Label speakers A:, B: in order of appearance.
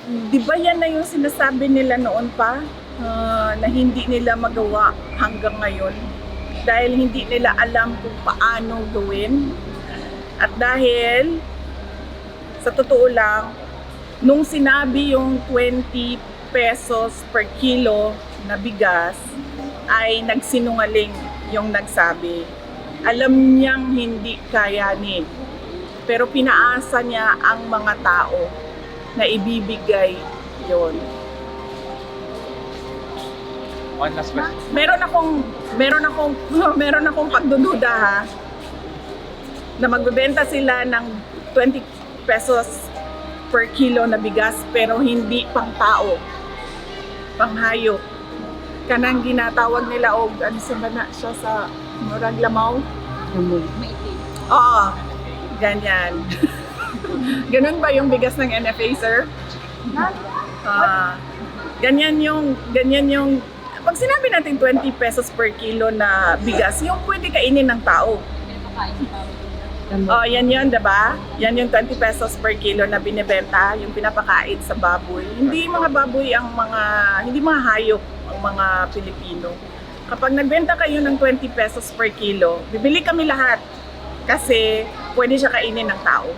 A: Di ba yan na yung sinasabi nila noon pa na hindi nila magawa hanggang ngayon dahil hindi nila alam kung paano gawin. At dahil sa totoo lang, nung sinabi yung 20 pesos per kilo na bigas, ay nagsinungaling yung nagsabi. Alam niyang hindi kayanin, pero pinaasa niya ang mga tao na ibibigay yon.
B: One last question.
A: Meron akong pagdududa ha, na magbebenta sila ng 20 pesos per kilo na bigas pero hindi pang tao, pang hayop. Kanang ginatawag nila og ano sa bana siya sa murag lamaw. Oo, ganyan. Ganun ba yung bigas ng NFA, sir? Ganyan yung pag sinabi natin 20 pesos per kilo na bigas, yung pwede kainin ng tao. Oh, yan yun, diba? Yan yung 20 pesos per kilo na binibenta, yung pinapakain sa baboy. Hindi mga baboy hindi mga hayop ang mga Pilipino. Kapag nagbenta kayo ng 20 pesos per kilo, bibili kami lahat kasi pwede siya kainin ng tao.